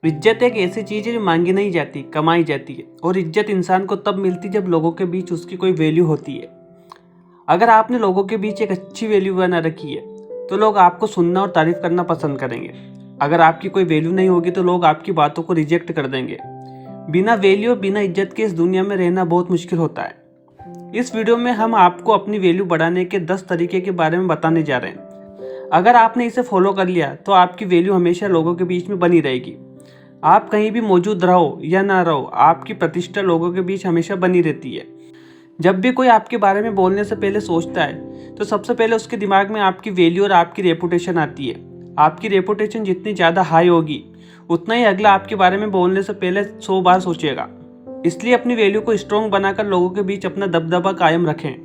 इज्जत एक ऐसी चीज़ है जो मांगी नहीं जाती, कमाई जाती है। और इज्जत इंसान को तब मिलती जब लोगों के बीच उसकी कोई वैल्यू होती है। अगर आपने लोगों के बीच एक अच्छी वैल्यू बना रखी है तो लोग आपको सुनना और तारीफ करना पसंद करेंगे। अगर आपकी कोई वैल्यू नहीं होगी तो लोग आपकी बातों को रिजेक्ट कर देंगे। बिना वैल्यू और बिना इज्जत के इस दुनिया में रहना बहुत मुश्किल होता है। इस वीडियो में हम आपको अपनी वैल्यू बढ़ाने के 10 तरीके के बारे में बताने जा रहे हैं। अगर आपने इसे फॉलो कर लिया तो आपकी वैल्यू हमेशा लोगों के बीच में बनी रहेगी। आप कहीं भी मौजूद रहो या ना रहो, आपकी प्रतिष्ठा लोगों के बीच हमेशा बनी रहती है। जब भी कोई आपके बारे में बोलने से पहले सोचता है तो सबसे पहले उसके दिमाग में आपकी वैल्यू और आपकी रेपुटेशन आती है। आपकी रेपुटेशन जितनी ज़्यादा हाई होगी उतना ही अगला आपके बारे में बोलने से पहले 100 बार सोचेगा। इसलिए अपनी वैल्यू को स्ट्रॉन्ग बनाकर लोगों के बीच अपना दबदबा कायम रखें।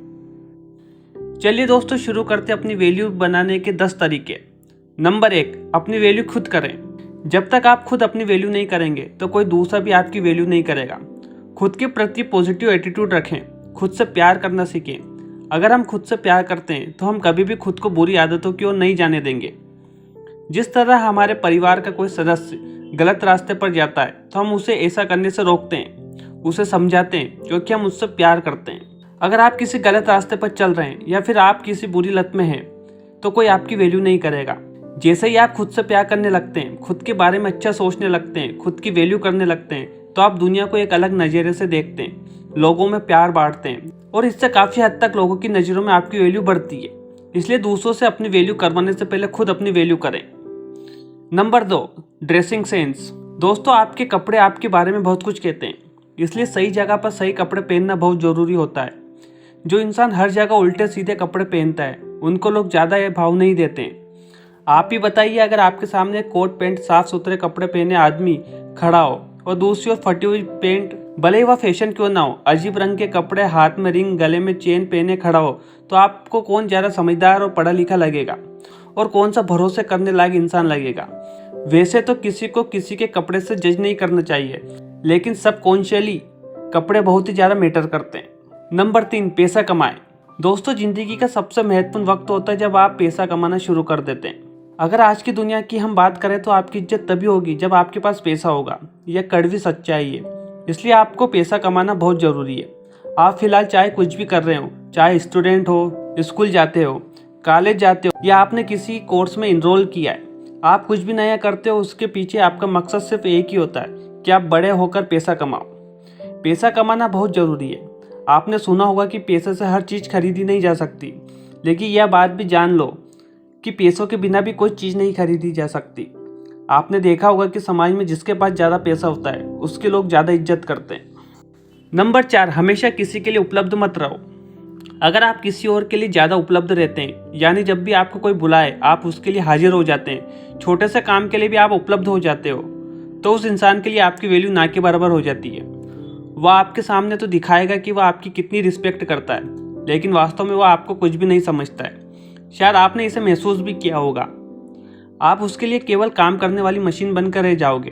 चलिए दोस्तों, शुरू करते अपनी वैल्यू बनाने के 10 तरीके। नंबर 1, अपनी वैल्यू खुद करें। जब तक आप खुद अपनी वैल्यू नहीं करेंगे तो कोई दूसरा भी आपकी वैल्यू नहीं करेगा। खुद के प्रति पॉजिटिव एटीट्यूड रखें। खुद से प्यार करना सीखें। अगर हम खुद से प्यार करते हैं तो हम कभी भी खुद को बुरी आदतों की ओर नहीं जाने देंगे। जिस तरह हमारे परिवार का कोई सदस्य गलत रास्ते पर जाता है तो हम उसे ऐसा करने से रोकते हैं, उसे समझाते हैं, क्योंकि हम उससे प्यार करते हैं। अगर आप किसी गलत रास्ते पर चल रहे हैं या फिर आप किसी बुरी लत में हैं तो कोई आपकी वैल्यू नहीं करेगा। जैसे ही आप खुद से प्यार करने लगते हैं, खुद के बारे में अच्छा सोचने लगते हैं, खुद की वैल्यू करने लगते हैं तो आप दुनिया को एक अलग नज़रिए से देखते हैं, लोगों में प्यार बांटते हैं और इससे काफ़ी हद तक लोगों की नज़रों में आपकी वैल्यू बढ़ती है। इसलिए दूसरों से अपनी वैल्यू करवाने से पहले खुद अपनी वैल्यू करें। Number 2, dressing sense. दोस्तों, आपके कपड़े आपके बारे में बहुत कुछ कहते हैं, इसलिए सही जगह पर सही कपड़े पहनना बहुत ज़रूरी होता है। जो इंसान हर जगह उल्टे सीधे कपड़े पहनता है उनको लोग ज़्यादा भाव नहीं देते हैं। आप ही बताइए, अगर आपके सामने कोट पैंट साफ सुथरे कपड़े पहने आदमी खड़ा हो और दूसरी ओर फटी हुई पैंट, भले ही वह फैशन क्यों ना हो, अजीब रंग के कपड़े, हाथ में रिंग, गले में चेन पहने खड़ा हो, तो आपको कौन ज़्यादा समझदार और पढ़ा लिखा लगेगा और कौन सा भरोसे करने लायक इंसान लगेगा? वैसे तो किसी को किसी के कपड़े से जज नहीं करना चाहिए, लेकिन सबकॉन्शियसली कपड़े बहुत ही ज़्यादा मैटर करते हैं। नंबर 3, पैसा कमाएं। दोस्तों, ज़िंदगी का सबसे महत्वपूर्ण वक्त होता है जब आप पैसा कमाना शुरू कर देते हैं। अगर आज की दुनिया की हम बात करें तो आपकी इज्जत तभी होगी जब आपके पास पैसा होगा। यह कड़वी सच्चाई है, इसलिए आपको पैसा कमाना बहुत ज़रूरी है। आप फिलहाल चाहे कुछ भी कर रहे हो, चाहे स्टूडेंट हो, स्कूल जाते हो, कॉलेज जाते हो या आपने किसी कोर्स में इनरोल किया है, आप कुछ भी नया करते हो, उसके पीछे आपका मकसद सिर्फ एक ही होता है कि आप बड़े होकर पैसा कमाओ। पैसा कमाना बहुत ज़रूरी है। आपने सुना होगा कि पैसे से हर चीज़ खरीदी नहीं जा सकती, लेकिन यह बात भी जान लो कि पैसों के बिना भी कोई चीज़ नहीं खरीदी जा सकती। आपने देखा होगा कि समाज में जिसके पास ज़्यादा पैसा होता है उसके लोग ज़्यादा इज्जत करते हैं। नंबर 4, हमेशा किसी के लिए उपलब्ध मत रहो। अगर आप किसी और के लिए ज़्यादा उपलब्ध रहते हैं, यानी जब भी आपको कोई बुलाए आप उसके लिए हाजिर हो जाते हैं, छोटे से काम के लिए भी आप उपलब्ध हो जाते हो, तो उस इंसान के लिए आपकी वैल्यू ना के बराबर हो जाती है। वह आपके सामने तो दिखाएगा कि वह आपकी कितनी रिस्पेक्ट करता है, लेकिन वास्तव में वह आपको कुछ भी नहीं समझता है। शायद आपने इसे महसूस भी किया होगा। आप उसके लिए केवल काम करने वाली मशीन बनकर रह जाओगे।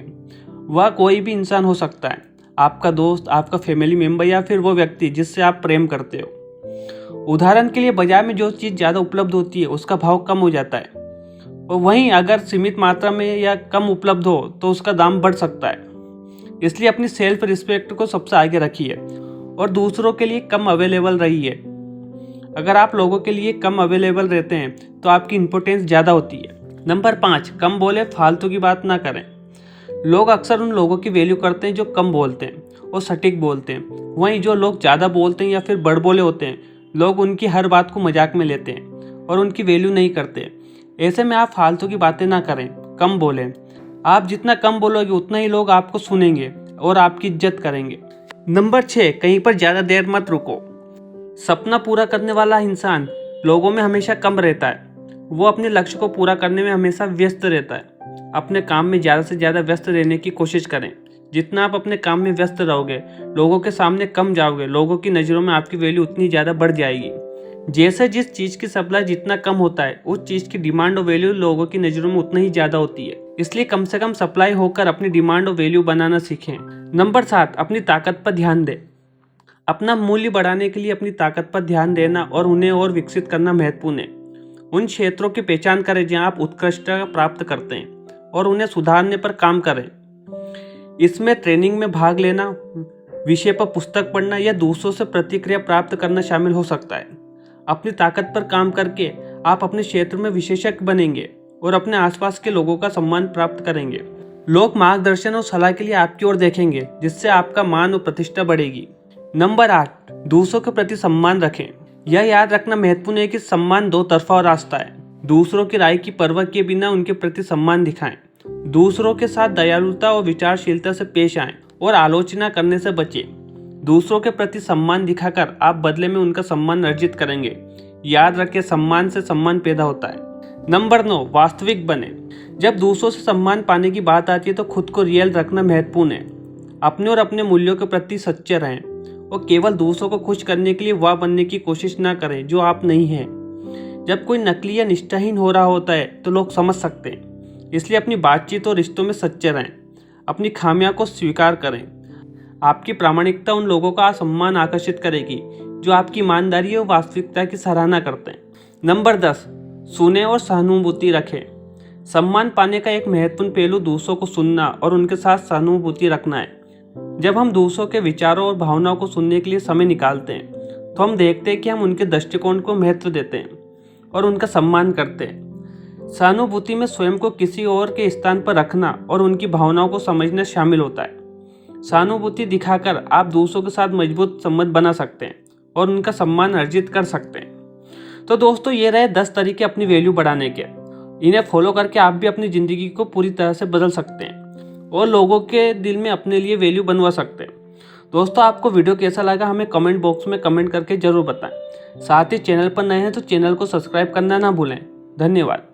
वह कोई भी इंसान हो सकता है, आपका दोस्त, आपका फैमिली मेम्बर या फिर वो व्यक्ति जिससे आप प्रेम करते हो। उदाहरण के लिए, बाजार में जो चीज़ ज़्यादा उपलब्ध होती है उसका भाव कम हो जाता है, और वहीं अगर सीमित मात्रा में या कम उपलब्ध हो तो उसका दाम बढ़ सकता है। इसलिए अपनी सेल्फ रिस्पेक्ट को सबसे आगे रखिए और दूसरों के लिए कम अवेलेबल रहिए। अगर आप लोगों के लिए कम अवेलेबल रहते हैं तो आपकी इंपॉर्टेंस ज़्यादा होती है। नंबर 5, कम बोले, फालतू की बात ना करें। लोग अक्सर उन लोगों की वैल्यू करते हैं जो कम बोलते हैं और सटीक बोलते हैं। वहीं जो लोग ज़्यादा बोलते हैं या फिर बड़बोले होते हैं, लोग उनकी हर बात को मजाक में लेते हैं और उनकी वैल्यू नहीं करते। ऐसे में आप फालतू की बातें ना करें, कम बोलें। आप जितना कम बोलोगे उतना ही लोग आपको सुनेंगे और आपकी इज्जत करेंगे। नंबर 6, कहीं पर ज़्यादा देर मत रुको। सपना पूरा करने वाला इंसान लोगों में हमेशा कम रहता है। वो अपने लक्ष्य को पूरा करने में हमेशा व्यस्त रहता है। अपने काम में ज़्यादा से ज़्यादा व्यस्त रहने की कोशिश करें। जितना आप अपने काम में व्यस्त रहोगे, लोगों के सामने कम जाओगे, लोगों की नज़रों में आपकी वैल्यू उतनी ज़्यादा बढ़ जाएगी। जैसे जिस चीज़ की सप्लाई जितना कम होता है, उस चीज़ की डिमांड और वैल्यू लोगों की नज़रों में उतना ही ज़्यादा होती है। इसलिए कम से कम सप्लाई होकर अपनी डिमांड और वैल्यू बनाना सीखें। नंबर 7, अपनी ताकत पर ध्यान दें। अपना मूल्य बढ़ाने के लिए अपनी ताकत पर ध्यान देना और उन्हें और विकसित करना महत्वपूर्ण है। उन क्षेत्रों की पहचान करें जहां आप उत्कृष्टता प्राप्त करते हैं और उन्हें सुधारने पर काम करें। इसमें ट्रेनिंग में भाग लेना, विषय पर पुस्तक पढ़ना या दूसरों से प्रतिक्रिया प्राप्त करना शामिल हो सकता है। अपनी ताकत पर काम करके आप अपने क्षेत्र में विशेषज्ञ बनेंगे और अपने आसपास के लोगों का सम्मान प्राप्त करेंगे। लोग मार्गदर्शन और सलाह के लिए आपकी ओर देखेंगे, जिससे आपका मान और प्रतिष्ठा बढ़ेगी। नंबर 8, दूसरों के प्रति सम्मान रखें। यह याद रखना महत्वपूर्ण है कि सम्मान दो तरफा रास्ता है। दूसरों की राय की परवाह किए बिना उनके प्रति सम्मान दिखाएं। दूसरों के साथ दयालुता और विचारशीलता से पेश आएं और आलोचना करने से बचें। दूसरों के प्रति सम्मान दिखाकर आप बदले में उनका सम्मान अर्जित करेंगे। याद रखें, सम्मान से सम्मान पैदा होता है। नंबर 9, वास्तविक बने। जब दूसरों से सम्मान पाने की बात आती है तो खुद को रियल रखना महत्वपूर्ण है। अपने और अपने मूल्यों के प्रति सच्चे रहें और केवल दूसरों को खुश करने के लिए वह बनने की कोशिश न करें जो आप नहीं हैं। जब कोई नकली या निष्ठाहीन हो रहा होता है तो लोग समझ सकते हैं, इसलिए अपनी बातचीत और रिश्तों में सच्चे रहें। अपनी खामियां को स्वीकार करें। आपकी प्रामाणिकता उन लोगों का सम्मान आकर्षित करेगी जो आपकी ईमानदारी और वास्तविकता की सराहना करते हैं। नंबर 10, सुने और सहानुभूति रखें। सम्मान पाने का एक महत्वपूर्ण पहलू दूसरों को सुनना और उनके साथ सहानुभूति रखना है। जब हम दूसरों के विचारों और भावनाओं को सुनने के लिए समय निकालते हैं तो हम देखते हैं कि हम उनके दृष्टिकोण को महत्व देते हैं और उनका सम्मान करते हैं। सहानुभूति में स्वयं को किसी और के स्थान पर रखना और उनकी भावनाओं को समझना शामिल होता है। सहानुभूति दिखाकर आप दूसरों के साथ मजबूत संबंध बना सकते हैं और उनका सम्मान अर्जित कर सकते हैं। तो दोस्तों, ये रहे 10 तरीके अपनी वैल्यू बढ़ाने के। इन्हें फॉलो करके आप भी अपनी ज़िंदगी को पूरी तरह से बदल सकते हैं और लोगों के दिल में अपने लिए वैल्यू बनवा सकते हैं। दोस्तों, आपको वीडियो कैसा लगा हमें कमेंट बॉक्स में कमेंट करके ज़रूर बताएं। साथ ही चैनल पर नए हैं तो चैनल को सब्सक्राइब करना ना भूलें। धन्यवाद।